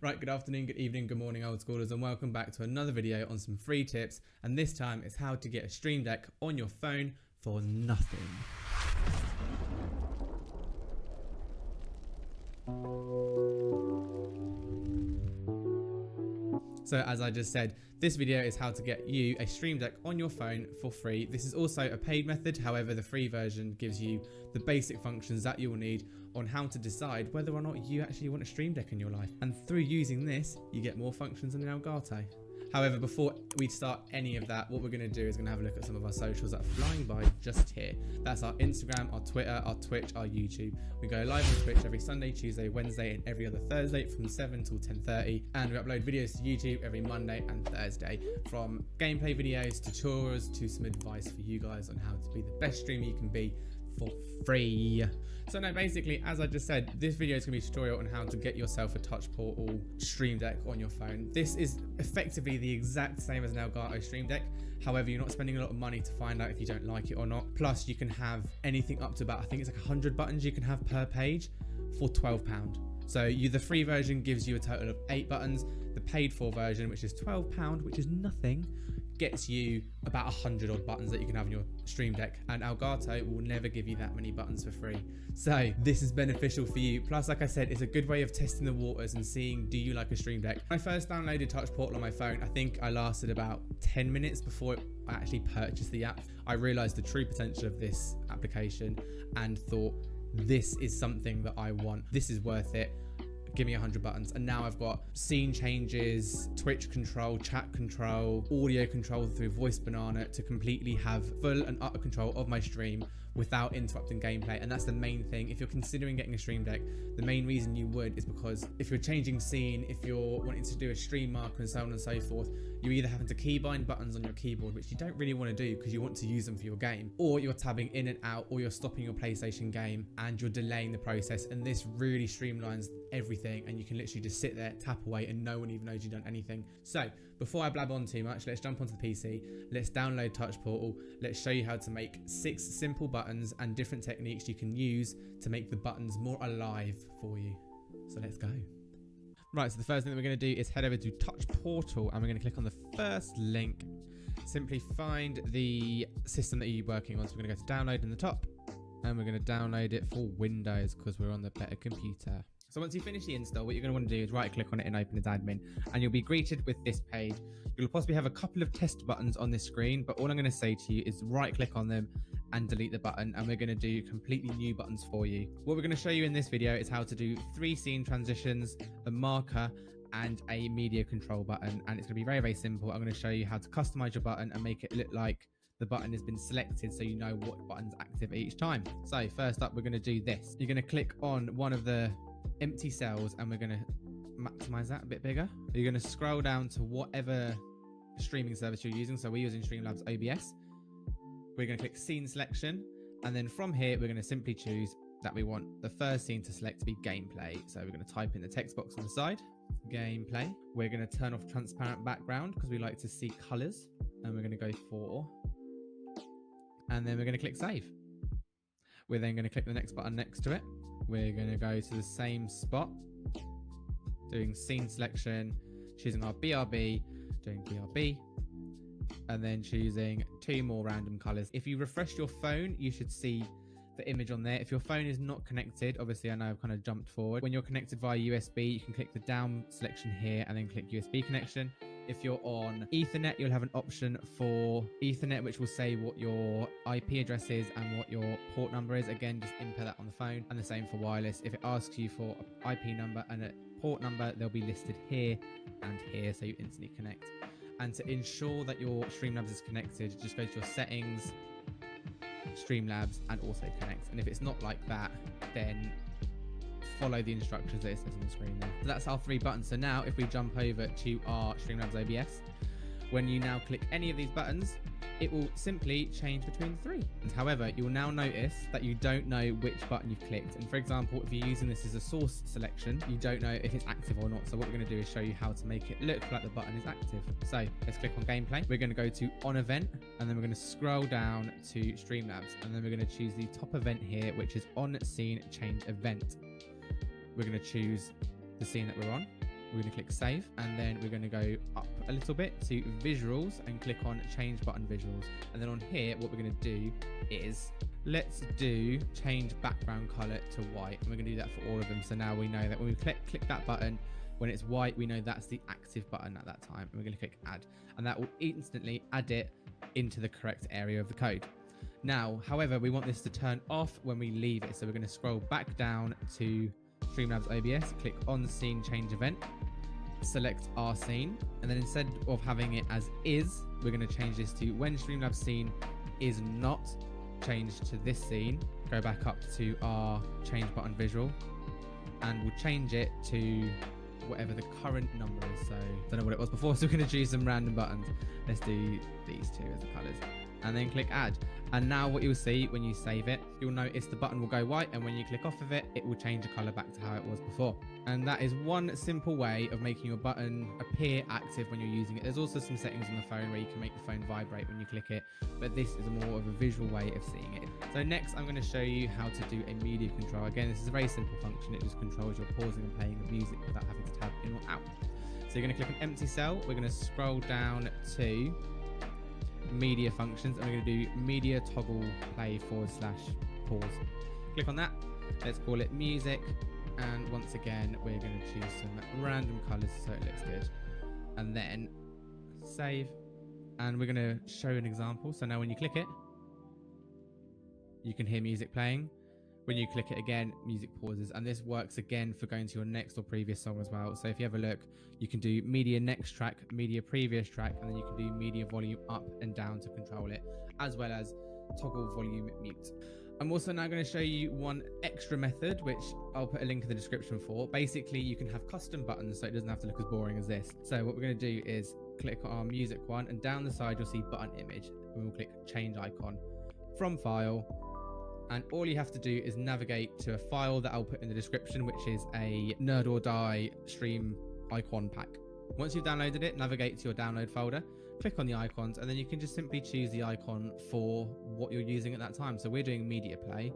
Right, good afternoon, good evening, good morning, old schoolers, and welcome back to another video on some free tips. And this time it's how to get a Stream Deck on your phone for nothing. So as I just said, this video is how to get you a Stream Deck on your phone for free. This is also a paid method, however the free version gives you the basic functions that you will need on how to decide whether or not you actually want a Stream Deck in your life. And through using this, you get more functions than an Elgato. However, before we start any of that, what we're going to do is going to have a look at some of our socials that are flying by just here. That's our Instagram, our Twitter, our Twitch, our YouTube. We go live on Twitch every Sunday, Tuesday, Wednesday, and every other Thursday from 7 till 10:30. And we upload videos to YouTube every Monday and Thursday, from gameplay videos, tutorials, to some advice for you guys on how to be the best streamer you can be for free. So now basically, as I just said, this video is going to be a tutorial on how to get yourself a Touch Portal Stream Deck on your phone. This is effectively the exact same as an Elgato Stream Deck. However, you're not spending a lot of money to find out if you don't like it or not. Plus, you can have anything up to about, I think it's like 100 buttons you can have per page for £12. So the free version gives you a total of 8 buttons. The paid for version, which is £12, which is nothing, gets you about 100 odd buttons that you can have on your Stream Deck, and Elgato will never give you that many buttons for free. So this is beneficial for you. Plus, like I said, it's a good way of testing the waters and seeing, do you like a Stream Deck? When I first downloaded Touch Portal on my phone, I think I lasted about 10 minutes before I actually purchased the app. I realized the true potential of this application and thought, this is something that I want. This is worth it. Give me 100 buttons. And now I've got scene changes, Twitch control, chat control, audio control through Voice Banana to completely have full and utter control of my stream without interrupting gameplay. And that's the main thing. If you're considering getting a Stream Deck, the main reason you would is because if you're changing scene, if you're wanting to do a stream marker and so on and so forth, you're either having to keybind buttons on your keyboard, which you don't really want to do because you want to use them for your game, or you're tabbing in and out, or you're stopping your PlayStation game and you're delaying the process. And this really streamlines everything, and you can literally just sit there, tap away, and no one even knows you've done anything. So before I blab on too much, let's jump onto the PC, let's download Touch Portal, let's show you how to make 6 simple buttons and different techniques you can use to make the buttons more alive for you. So let's go. Right, so the first thing that we're going to do is head over to Touch Portal, and we're going to click on the first link. Simply find the system that you're working on. So we're going to go to download in the top, and we're going to download it for Windows because we're on the better computer. So once you finish the install, what you're going to want to do is right click on it and open as admin, and you'll be greeted with this page. You'll possibly have a couple of test buttons on this screen, but all I'm going to say to you is right click on them and delete the button, and we're going to do completely new buttons for you. What we're going to show you in this video is how to do 3 scene transitions, a marker, and a media control button, and it's going to be very, very simple. I'm going to show you how to customize your button and make it look like the button has been selected so you know what button's active each time. So first up, we're going to do this. You're going to click on one of the empty cells, and we're going to maximize that a bit bigger. You're going to scroll down to whatever streaming service you're using. So we're using Streamlabs OBS. We're going to click scene selection, and then from here we're going to simply choose that we want the first scene to select to be gameplay. So we're going to type in the text box on the side, gameplay. We're going to turn off transparent background because we like to see colors, and we're going to go 4, and then we're going to click save. We're then going to click the next button next to it. We're going to go to the same spot, doing scene selection, choosing our BRB, doing BRB, and then choosing 2 more random colors. If you refresh your phone, you should see the image on there. If your phone is not connected, obviously I know I've kind of jumped forward. When you're connected via USB, you can click the down selection here and then click USB connection. If you're on Ethernet, you'll have an option for Ethernet, which will say what your IP address is and what your port number is. Again, just input that on the phone, and the same for wireless. If it asks you for an IP number and a port number, they'll be listed here and here, so you instantly connect. And to ensure that your Streamlabs is connected, just go to your settings, Streamlabs, and also connect. And if it's not like that, then follow the instructions that it says on the screen there. So that's our 3 buttons. So now if we jump over to our Streamlabs OBS, when you now click any of these buttons, it will simply change between 3. However, you'll now notice that you don't know which button you've clicked. And for example, if you're using this as a source selection, you don't know if it's active or not. So what we're going to do is show you how to make it look like the button is active. So let's click on gameplay. We're going to go to on event, and then we're going to scroll down to Streamlabs, and then we're going to choose the top event here, which is on scene change event. We're going to choose the scene that we're on. we're going to click save, and then we're going to go up a little bit to visuals and click on change button visuals. And then on here, what we're going to do is let's do change background color to white, and we're going to do that for all of them. So now we know that when we click that button, when it's white, we know that's the active button at that time. And we're going to click add, and that will instantly add it into the correct area of the code. Now, however, we want this to turn off when we leave it. So we're going to scroll back down to Streamlabs OBS, click on scene change event, select our scene, and then instead of having it as is, we're going to change this to when Streamlabs scene is not changed to this scene. Go back up to our change button visual, and we'll change it to whatever the current number is. So I don't know what it was before, so we're going to choose some random buttons. Let's do these two as the colors, and then click add. And now what you'll see when you save it, you'll notice the button will go white, and when you click off of it, it will change the color back to how it was before. And that is one simple way of making your button appear active when you're using it. There's also some settings on the phone where you can make the phone vibrate when you click it, but this is more of a visual way of seeing it. So next, I'm going to show you how to do a media control. Again, this is a very simple function. It just controls your pausing and playing of music without having to tab in or out. So you're going to click an empty cell. We're going to scroll down to media functions, and we're going to do media toggle play / pause. Click on that. Let's call it music, and once again we're going to choose some random colors so it looks good, and then save. And we're going to show an example. So now when you click it, you can hear music playing. When you click it again, music pauses, and this works again for going to your next or previous song as well. So if you have a look, you can do media next track, media previous track, and then you can do media volume up and down to control it, as well as toggle volume mute. I'm also now going to show you one extra method, which I'll put a link in the description for. Basically, you can have custom buttons so it doesn't have to look as boring as this. So what we're going to do is click on our music one, and down the side you'll see button image, and we'll click change icon from file. And all you have to do is navigate to a file that I'll put in the description, which is a Nerd or Die stream icon pack. Once you've downloaded it, navigate to your download folder, click on the icons, and then you can just simply choose the icon for what you're using at that time. So we're doing media play.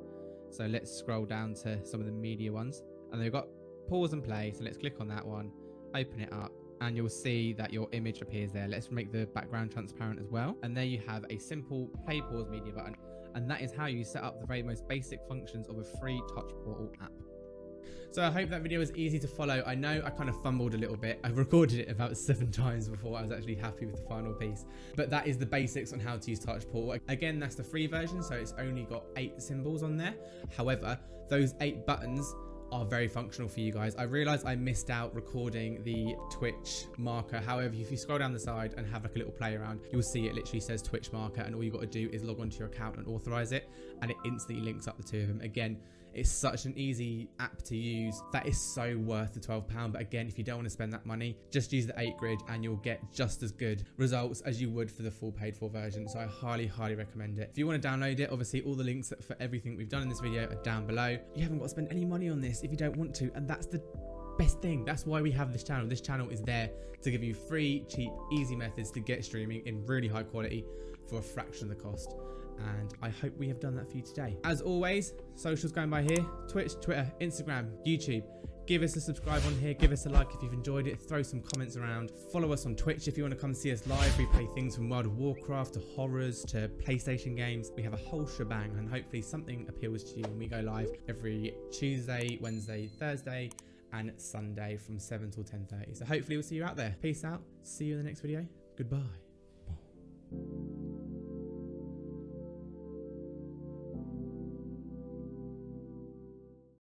So let's scroll down to some of the media ones, and they've got pause and play. So let's click on that one, open it up, and you'll see that your image appears there. Let's make the background transparent as well. And there you have a simple play pause media button. And that is how you set up the very most basic functions of a free Touch Portal app. So I hope that video was easy to follow. I know I kind of fumbled a little bit. I've recorded it about 7 times before I was actually happy with the final piece. But that is the basics on how to use Touch Portal. Again, that's the free version, so it's only got 8 symbols on there. However, those 8 buttons are very functional for you guys. I realized I missed out recording the Twitch marker. However, if you scroll down the side and have like a little play around, you'll see it literally says Twitch marker, and all you got to do is log onto your account and authorize it, and it instantly links up the two of them. Again, it's such an easy app to use that is so worth the £12. But again, if you don't want to spend that money, just use the 8 grid and you'll get just as good results as you would for the full paid for version. So I highly recommend it. If you want to download it, obviously all the links for everything we've done in this video are down below. You haven't got to spend any money on this if you don't want to, and that's the best thing. That's why we have this channel. This channel is there to give you free, cheap, easy methods to get streaming in really high quality for a fraction of the cost. And I hope we have done that for you today. As always, socials going by here: Twitch, Twitter, Instagram, YouTube. Give us a subscribe on here, give us a like if you've enjoyed it, throw some comments around. Follow us on Twitch if you want to come see us live. We play things from World of Warcraft to horrors to PlayStation games. We have a whole shebang, and hopefully something appeals to you when we go live every Tuesday, Wednesday, Thursday and Sunday from 7 till 10:30. So hopefully we'll see you out there. Peace out. See you in the next video. Goodbye.